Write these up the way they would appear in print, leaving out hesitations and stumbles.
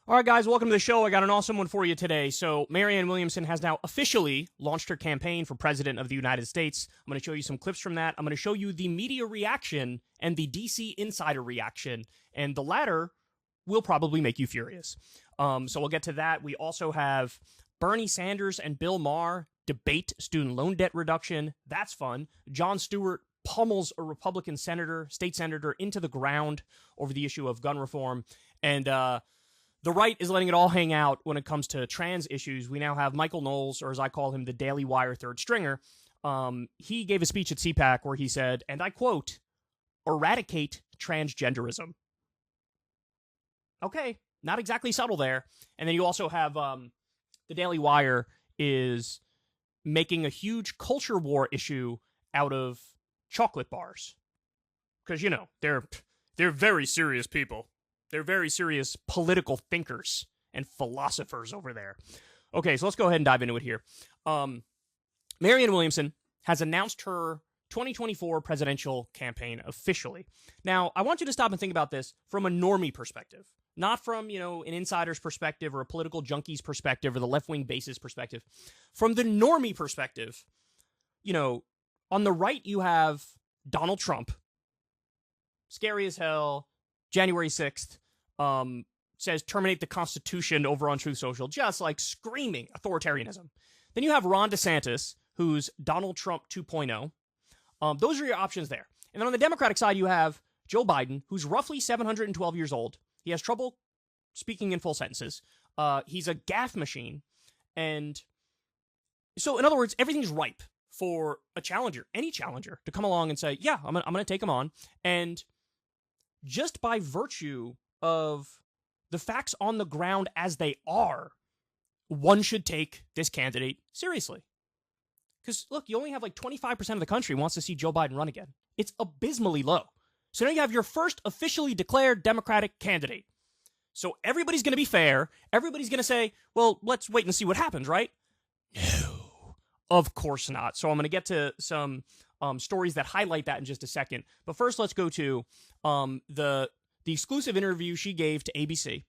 All right, guys, welcome to the show. I got an awesome one for you today. So, Marianne Williamson has now officially launched her campaign for president of the United States. I'm going to show you some clips from that. I'm going to show you the media reaction and the DC insider reaction, and the latter will probably make you furious. So we'll get to that. We also have Bernie Sanders and Bill Maher debate student loan debt reduction. That's fun. Jon Stewart pummels a Republican state senator into the ground over the issue of gun reform. And the right is letting it all hang out when it comes to trans issues. We now have Michael Knowles, or as I call him, the Daily Wire third stringer. He gave a speech at CPAC where he said, and I quote, "eradicate transgenderism." Okay, not exactly subtle there. And then you also have the Daily Wire is making a huge culture war issue out of chocolate bars. Because, you know, they're very serious people. They're very serious political thinkers and philosophers over there. Okay, so let's go ahead and dive into it here. Marianne Williamson has announced her 2024 presidential campaign officially. Now, I want you to stop and think about this from a normie perspective, not from, you know, an insider's perspective or a political junkie's perspective or the left-wing base's perspective. From the normie perspective, you know, on the right you have Donald Trump, scary as hell, January 6th, says terminate the Constitution over on Truth Social, just like screaming authoritarianism. Then you have Ron DeSantis, who's Donald Trump 2.0. Those are your options there. And then on the Democratic side, you have Joe Biden, who's roughly 712 years old. He has trouble speaking in full sentences. He's a gaffe machine. And so, in other words, everything's ripe for a challenger, any challenger, to come along and say, yeah, I'm going to take him on. And just by virtue of the facts on the ground as they are, one should take this candidate seriously. Because, look, you only have like 25% of the country wants to see Joe Biden run again. It's abysmally low. So now you have your first officially declared Democratic candidate. So everybody's going to be fair. Everybody's going to say, well, let's wait and see what happens, right? No, of course not. So I'm going to get to some stories that highlight that in just a second. But first, let's go to the exclusive interview she gave to ABC.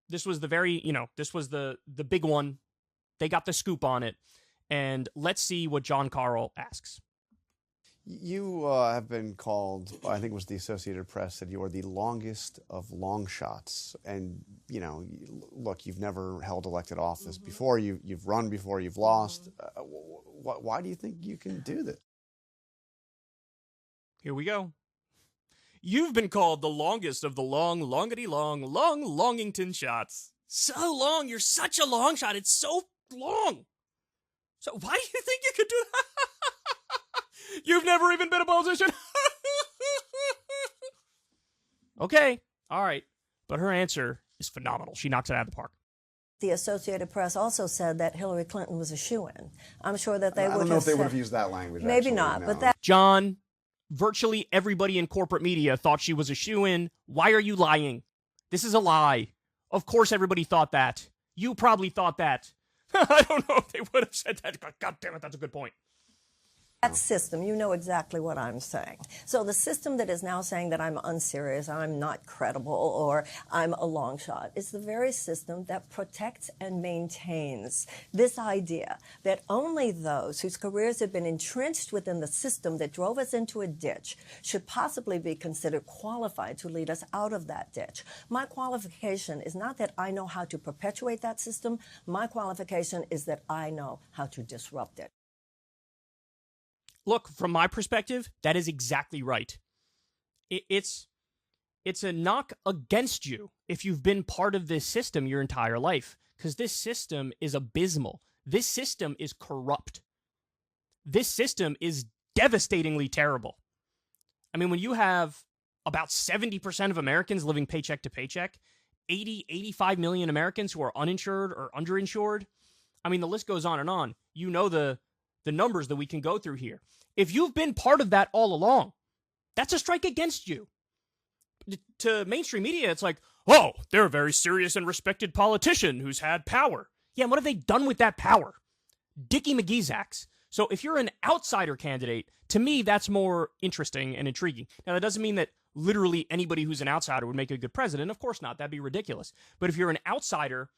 This was the big one. They got the scoop on it. And let's see what John Carl asks. You have been called, I think it was the Associated Press, said you are the longest of long shots. And, you know, look, you've never held elected office before. You've run before, you've lost. Why do you think you can do this? Here we go. You've been called the longest of the longington shots. So long. You're such a long shot. It's so long. So why do you think you could do that? You've never even been a politician. Okay. All right. But her answer is phenomenal. She knocks it out of the park. The Associated Press also said that Hillary Clinton was a shoo-in. I'm sure that they would have I don't know if they would have used that language. Maybe actually, not, no. but that... John, virtually everybody in corporate media thought she was a shoo-in. Why are you lying? This is a lie. Of course everybody thought that. You probably thought that. I don't know if they would have said that. God damn it, that's a good point. That system, you know exactly what I'm saying. So the system that is now saying that I'm unserious, I'm not credible, or I'm a long shot, is the very system that protects and maintains this idea that only those whose careers have been entrenched within the system that drove us into a ditch should possibly be considered qualified to lead us out of that ditch. My qualification is not that I know how to perpetuate that system. My qualification is that I know how to disrupt it. Look, from my perspective, that is exactly right. It's a knock against you if you've been part of this system your entire life, because this system is abysmal. This system is corrupt. This system is devastatingly terrible. I mean, when you have about 70% of Americans living paycheck to paycheck, 85 million Americans who are uninsured or underinsured, I mean, the list goes on and on. You know the numbers that we can go through here. If you've been part of that all along, that's a strike against you. To mainstream media, it's like, oh, they're a very serious and respected politician who's had power. Yeah, and what have they done with that power? Dickie McGee's acts. So if you're an outsider candidate, to me, that's more interesting and intriguing. Now, that doesn't mean that literally anybody who's an outsider would make a good president. Of course not. That'd be ridiculous. But if you're an outsider,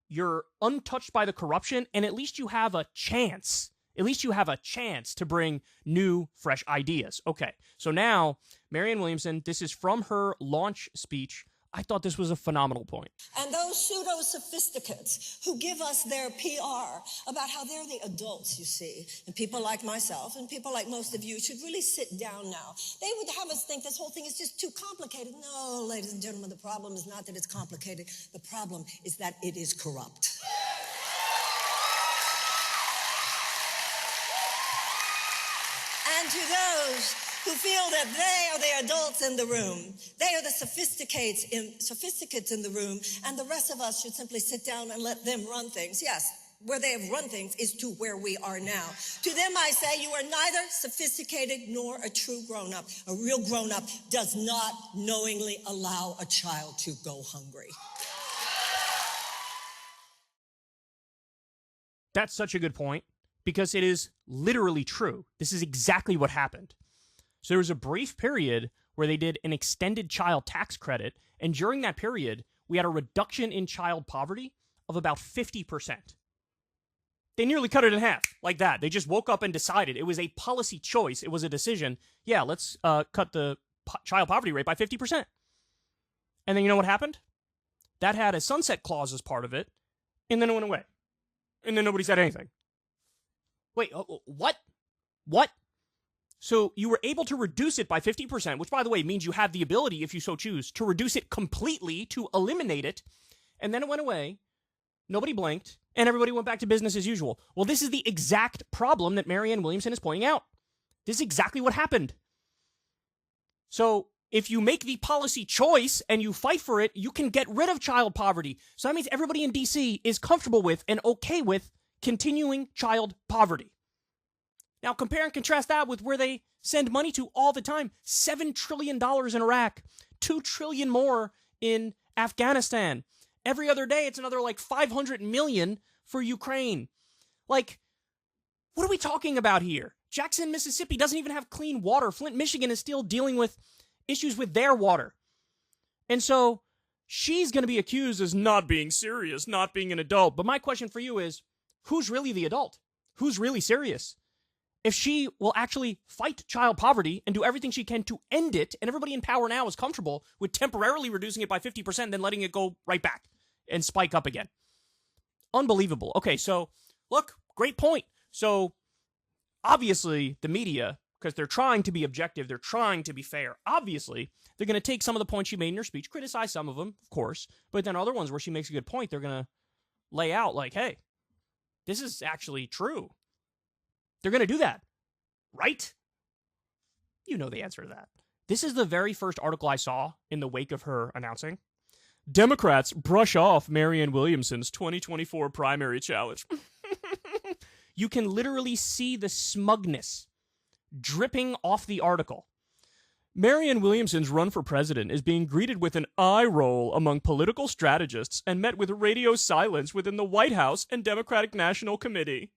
you're untouched by the corruption, and at least you have a chance. At least you have a chance to bring new, fresh ideas. Okay, so now, Marianne Williamson, this is from her launch speech. I thought this was a phenomenal point. And those pseudo-sophisticates who give us their PR about how they're the adults, you see, and people like myself and people like most of you should really sit down now. They would have us think this whole thing is just too complicated. No, ladies and gentlemen, the problem is not that it's complicated. The problem is that it is corrupt. And to those who feel that they are the adults in the room, they are the sophisticates in the room, and the rest of us should simply sit down and let them run things. Yes, where they have run things is to where we are now. To them I say, you are neither sophisticated nor a true grown-up. A real grown-up does not knowingly allow a child to go hungry. That's such a good point, because it is literally true. This is exactly what happened. So there was a brief period where they did an extended child tax credit, and during that period, we had a reduction in child poverty of about 50%. They nearly cut it in half, like that. They just woke up and decided. It was a policy choice. It was a decision. Yeah, let's cut the child poverty rate by 50%. And then you know what happened? That had a sunset clause as part of it, and then it went away. And then nobody said anything. Wait, what? What? So you were able to reduce it by 50%, which, by the way, means you have the ability, if you so choose, to reduce it completely, to eliminate it, and then it went away, nobody blinked, and everybody went back to business as usual. Well, this is the exact problem that Marianne Williamson is pointing out. This is exactly what happened. So if you make the policy choice and you fight for it, you can get rid of child poverty. So that means everybody in D.C. is comfortable with and okay with continuing child poverty. Now, compare and contrast that with where they send money to all the time. $7 trillion in Iraq, $2 trillion more in Afghanistan. Every other day, it's another like 500 million for Ukraine. Like, what are we talking about here? Jackson, Mississippi doesn't even have clean water. Flint, Michigan is still dealing with issues with their water. And so she's going to be accused as not being serious, not being an adult. But my question for you is, who's really the adult? Who's really serious? If she will actually fight child poverty and do everything she can to end it, and everybody in power now is comfortable with temporarily reducing it by 50% and then letting it go right back and spike up again. Unbelievable. Okay, so look, great point. So obviously the media, because they're trying to be objective, they're trying to be fair, obviously they're going to take some of the points she made in her speech, criticize some of them, of course, but then other ones where she makes a good point, they're going to lay out like, hey, this is actually true. They're going to do that, right? You know the answer to that. This is the very first article I saw in the wake of her announcing. Democrats brush off Marianne Williamson's 2024 primary challenge. You can literally see the smugness dripping off the article. Marianne Williamson's run for president is being greeted with an eye roll among political strategists and met with radio silence within the White House and Democratic National Committee.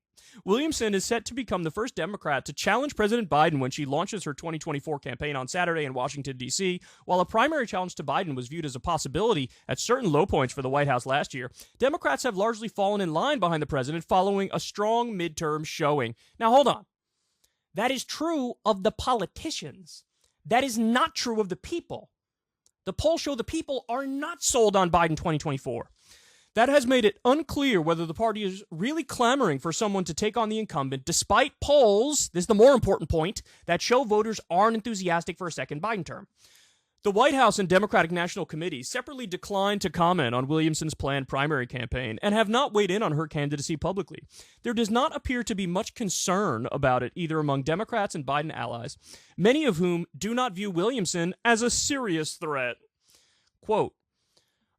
Williamson is set to become the first Democrat to challenge President Biden when she launches her 2024 campaign on Saturday in Washington, D.C. While a primary challenge to Biden was viewed as a possibility at certain low points for the White House last year, Democrats have largely fallen in line behind the president following a strong midterm showing. Now, hold on. That is true of the politicians. That is not true of the people. The polls show the people are not sold on Biden 2024. That has made it unclear whether the party is really clamoring for someone to take on the incumbent, despite polls, this is the more important point, that show voters aren't enthusiastic for a second Biden term. The White House and Democratic National Committee separately declined to comment on Williamson's planned primary campaign and have not weighed in on her candidacy publicly. There does not appear to be much concern about it either among Democrats and Biden allies, many of whom do not view Williamson as a serious threat. Quote,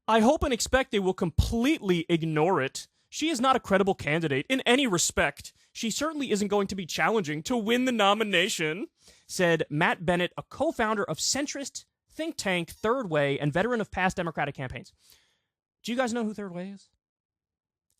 I hope and expect they will completely ignore it. She is not a credible candidate in any respect. She certainly isn't going to be challenging to win the nomination, said Matt Bennett, a co-founder of centrist think tank Third Way and veteran of past Democratic campaigns. Do you guys know who Third Way is?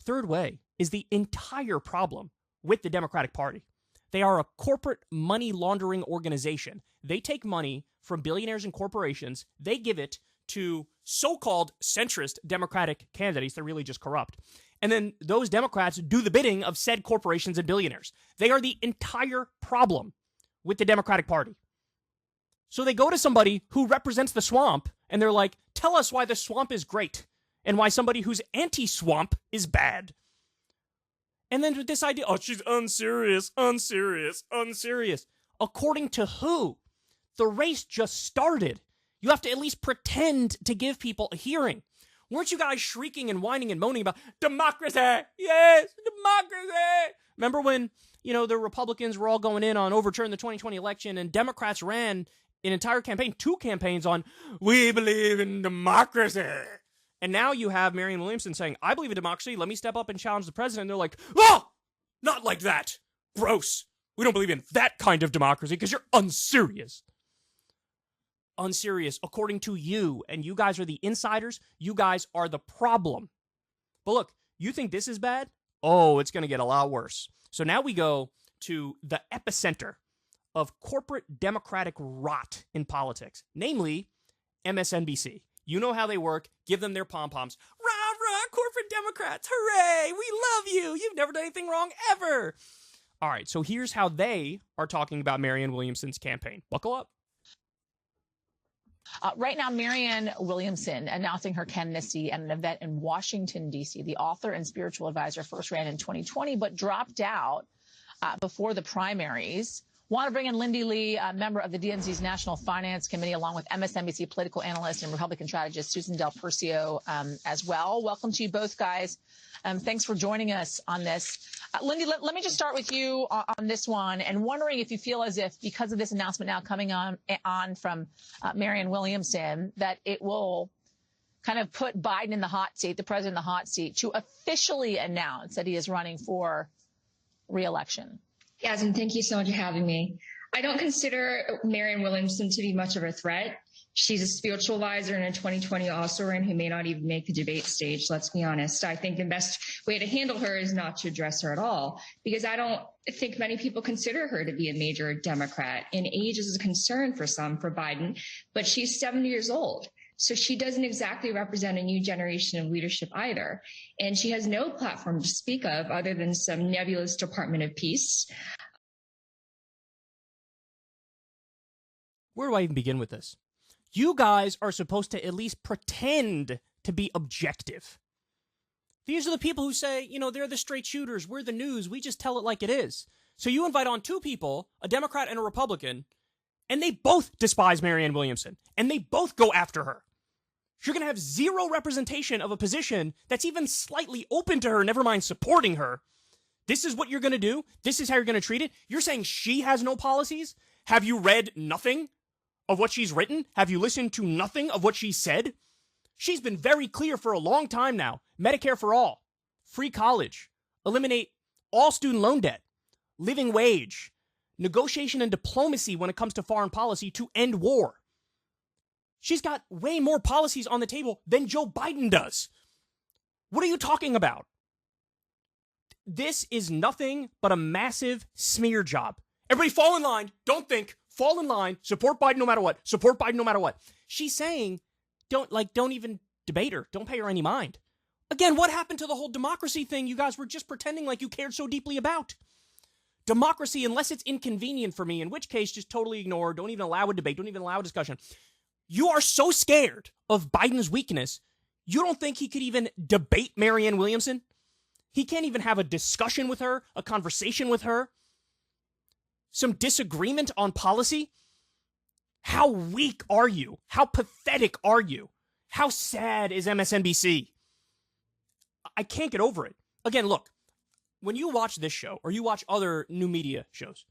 Third Way is the entire problem with the Democratic Party. They are a corporate money laundering organization. They take money from billionaires and corporations. They give it to so-called centrist Democratic candidates. They're really just corrupt. And then those Democrats do the bidding of said corporations and billionaires. They are the entire problem with the Democratic Party. So they go to somebody who represents the swamp, and they're like, tell us why the swamp is great and why somebody who's anti-swamp is bad. And then with this idea, oh, she's unserious. According to who? The race just started. You have to at least pretend to give people a hearing. Weren't you guys shrieking and whining and moaning about democracy? Yes, democracy. Remember when, the Republicans were all going in on overturning the 2020 election, and Democrats ran an entire campaign, 2 campaigns on, we believe in democracy. And now you have Marianne Williamson saying, I believe in democracy. Let me step up and challenge the president. And they're like, oh, not like that. Gross. We don't believe in that kind of democracy because you're unserious. Unserious, according to you. And you guys are the insiders. You guys are the problem. But look, you think this is bad? Oh, it's going to get a lot worse. So now we go to the epicenter of corporate democratic rot in politics, namely MSNBC. You know how they work. Give them their pom-poms. Rah, rah, corporate Democrats. Hooray, we love you. You've never done anything wrong ever. All right, so here's how they are talking about Marianne Williamson's campaign. Buckle up. Right now, Marianne Williamson announcing her candidacy at an event in Washington, D.C. The author and spiritual advisor first ran in 2020, but dropped out before the primaries. Want to bring in Lindy Lee, a member of the DNC's National Finance Committee, along with MSNBC political analyst and Republican strategist Susan Del Percio as well. Welcome to you both, guys. Thanks for joining us on this. Lindy, let me just start with you on this one, and wondering if you feel as if, because of this announcement now coming on from Marianne Williamson, that it will kind of put Biden in the hot seat, the president in the hot seat, to officially announce that he is running for re-election. Yasmin, thank you so much for having me. I don't consider Marianne Williamson to be much of a threat. She's a spiritual advisor and in 2020 also ran who may not even make the debate stage, let's be honest. I think the best way to handle her is not to address her at all, because I don't think many people consider her to be a major Democrat. And age is a concern for some, for Biden, but she's 70 years old. So she doesn't exactly represent a new generation of leadership either. And she has no platform to speak of other than some nebulous Department of Peace. Where do I even begin with this? You guys are supposed to at least pretend to be objective. These are the people who say, they're the straight shooters, we're the news, we just tell it like it is. So you invite on 2 people, a Democrat and a Republican, and they both despise Marianne Williamson, and they both go after her. You're going to have zero representation of a position that's even slightly open to her, never mind supporting her. This is what you're going to do? This is how you're going to treat it? You're saying she has no policies? Have you read nothing of what she's written? Have you listened to nothing of what she said? She's been very clear for a long time now. Medicare for all, free college, eliminate all student loan debt, living wage, negotiation and diplomacy when it comes to foreign policy to end war. She's got way more policies on the table than Joe Biden does. What are you talking about? This is nothing but a massive smear job. Everybody fall in line. Don't think. Fall in line. Support Biden no matter what. Support Biden no matter what. She's saying, don't even debate her. Don't pay her any mind. Again, what happened to the whole democracy thing you guys were just pretending like you cared so deeply about? Democracy, unless it's inconvenient for me, in which case just totally ignore, don't even allow a debate, don't even allow a discussion. You are so scared of Biden's weakness, you don't think he could even debate Marianne Williamson? He can't even have a discussion with her, a conversation with her, some disagreement on policy? How weak are you? How pathetic are you? How sad is MSNBC? I can't get over it. Again, look, when you watch this show or you watch other new media shows,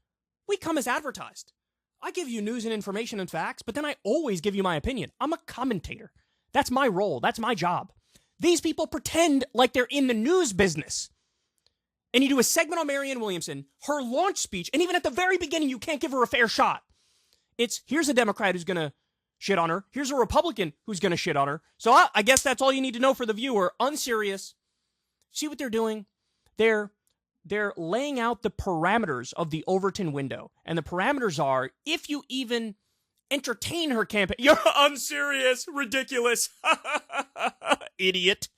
we come as advertised. I give you news and information and facts, but then I always give you my opinion. I'm a commentator. That's my role. That's my job. These people pretend like they're in the news business. And you do a segment on Marianne Williamson, her launch speech, and even at the very beginning, you can't give her a fair shot. It's, here's a Democrat who's going to shit on her. Here's a Republican who's going to shit on her. So I guess that's all you need to know for the viewer. Unserious. See what they're doing? They're laying out the parameters of the Overton window. And the parameters are, if you even entertain her campaign. You're unserious, ridiculous, idiot.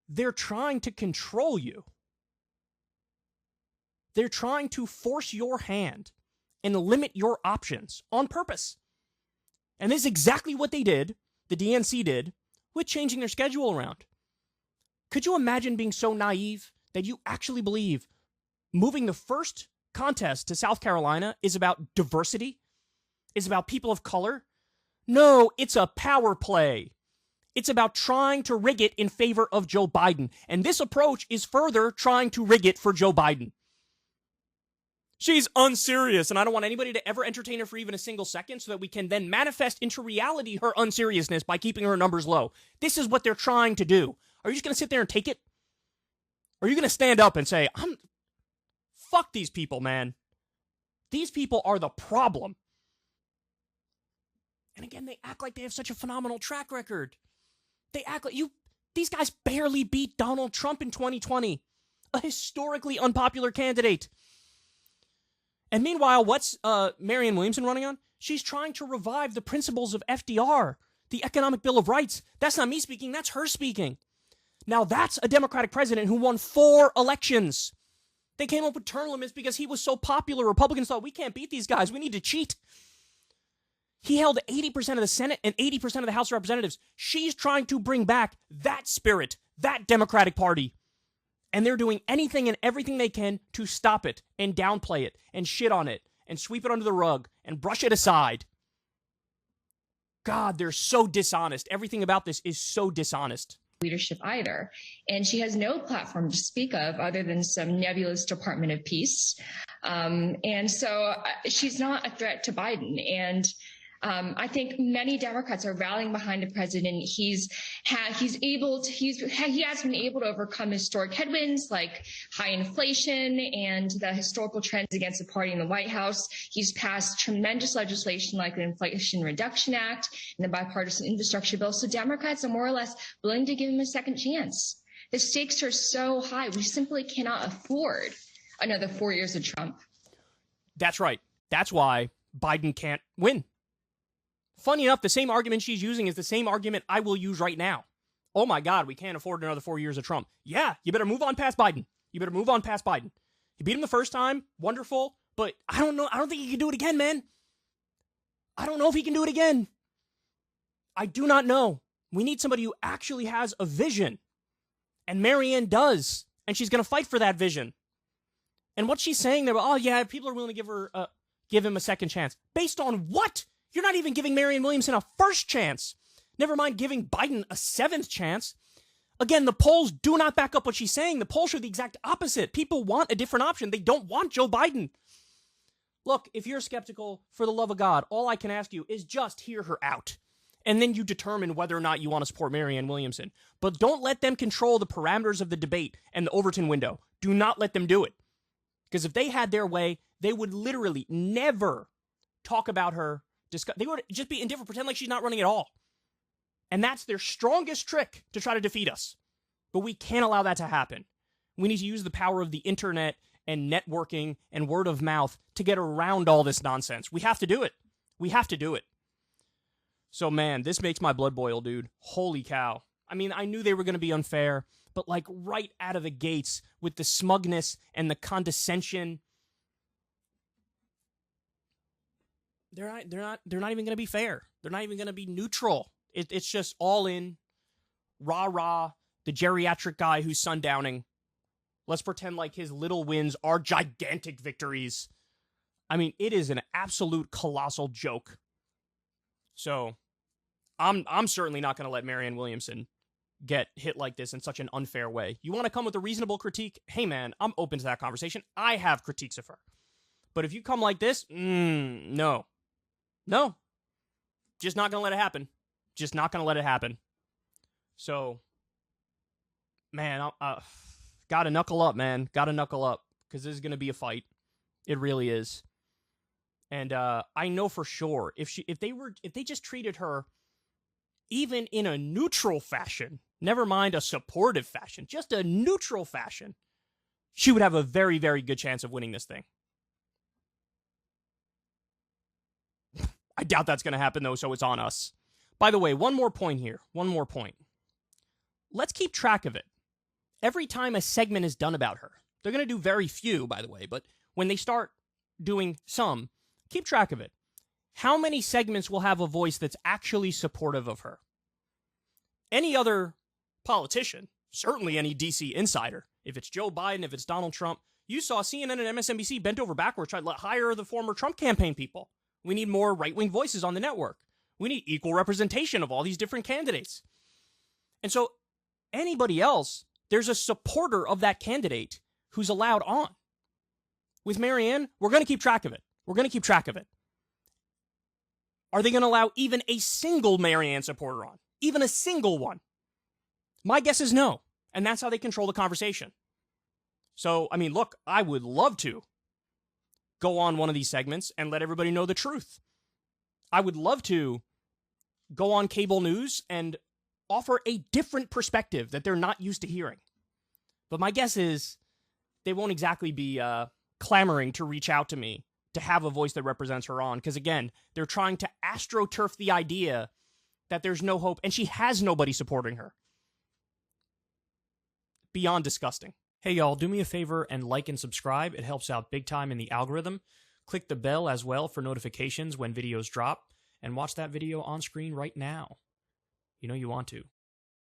They're trying to control you. They're trying to force your hand and limit your options on purpose. And this is exactly what they did, the DNC did, with changing their schedule around. Could you imagine being so naive that you actually believe moving the first contest to South Carolina is about diversity? Is about people of color? No, it's a power play. It's about trying to rig it in favor of Joe Biden. And this approach is further trying to rig it for Joe Biden. She's unserious, and I don't want anybody to ever entertain her for even a single second so that we can then manifest into reality her unseriousness by keeping her numbers low. This is what they're trying to do. Are you just going to sit there and take it? Or are you going to stand up and say, fuck these people, man. These people are the problem. And again, they act like they have such a phenomenal track record. They act like these guys barely beat Donald Trump in 2020, a historically unpopular candidate. And meanwhile, what's Marianne Williamson running on? She's trying to revive the principles of FDR, the Economic Bill of Rights. That's not me speaking, that's her speaking. Now that's a Democratic president who won 4 elections. They came up with term limits because he was so popular. Republicans thought, we can't beat these guys, we need to cheat. He held 80% of the Senate and 80% of the House of Representatives. She's trying to bring back that spirit, that Democratic Party. And they're doing anything and everything they can to stop it and downplay it and shit on it and sweep it under the rug and brush it aside. God, they're so dishonest. Everything about this is so dishonest. Leadership either. And she has no platform to speak of other than some nebulous Department of Peace. And so she's not a threat to Biden. And I think many Democrats are rallying behind the president. He has been able to overcome historic headwinds like high inflation and the historical trends against the party in the White House. He's passed tremendous legislation like the Inflation Reduction Act and the bipartisan infrastructure bill. So Democrats are more or less willing to give him a second chance. The stakes are so high. We simply cannot afford another 4 years of Trump. That's right. That's why Biden can't win. Funny enough, the same argument she's using is the same argument I will use right now. Oh my God, we can't afford another 4 years of Trump. Yeah, you better move on past Biden. You beat him the first time, wonderful, but I don't know. I don't think he can do it again, man. I don't know if he can do it again. I do not know. We need somebody who actually has a vision. And Marianne does. And she's going to fight for that vision. And what she's saying there, oh yeah, people are willing to give him a second chance. Based on what? You're not even giving Marianne Williamson a first chance. Never mind giving Biden a 7th chance. Again, the polls do not back up what she's saying. The polls show the exact opposite. People want a different option. They don't want Joe Biden. Look, if you're skeptical, for the love of God, all I can ask you is just hear her out. And then you determine whether or not you want to support Marianne Williamson. But don't let them control the parameters of the debate and the Overton window. Do not let them do it. Because if they had their way, they would literally never talk about her. They would just be indifferent, pretend like she's not running at all. And that's their strongest trick to try to defeat us. But we can't allow that to happen. We need to use the power of the internet and networking and word of mouth to get around all this nonsense. We have to do it. We have to do it. So, man, this makes my blood boil, dude. Holy cow. I mean, I knew they were going to be unfair, but like right out of the gates with the smugness and the condescension, they're not even going to be fair. They're not even going to be neutral. It's just all in, rah-rah, the geriatric guy who's sundowning. Let's pretend like his little wins are gigantic victories. I mean, it is an absolute colossal joke. So, I'm certainly not going to let Marianne Williamson get hit like this in such an unfair way. You want to come with a reasonable critique? Hey, man, I'm open to that conversation. I have critiques of her. But if you come like this, no. No. Just not going to let it happen. Just not going to let it happen. So, man, gotta knuckle up, man. Gotta knuckle up. Because this is going to be a fight. It really is. And I know for sure, if they just treated her even in a neutral fashion, never mind a supportive fashion, just a neutral fashion, she would have a very, very good chance of winning this thing. I doubt that's going to happen, though, so it's on us. By the way, one more point here. One more point. Let's keep track of it. Every time a segment is done about her, they're going to do very few, by the way, but when they start doing some, keep track of it. How many segments will have a voice that's actually supportive of her? Any other politician, certainly any DC insider, if it's Joe Biden, if it's Donald Trump, you saw CNN and MSNBC bent over backwards trying to hire the former Trump campaign people. We need more right-wing voices on the network. We need equal representation of all these different candidates. And so anybody else, there's a supporter of that candidate who's allowed on. With Marianne, we're going to keep track of it. We're going to keep track of it. Are they going to allow even a single Marianne supporter on? Even a single one? My guess is no. And that's how they control the conversation. So, I mean, look, I would love to go on one of these segments and let everybody know the truth. I would love to go on cable news and offer a different perspective that they're not used to hearing. But my guess is they won't exactly be clamoring to reach out to me to have a voice that represents her on. Because again, they're trying to astroturf the idea that there's no hope and she has nobody supporting her. Beyond disgusting. Hey y'all, do me a favor and like and subscribe. It helps out big time in the algorithm. Click the bell as well for notifications when videos drop, and watch that video on screen right now. You know you want to.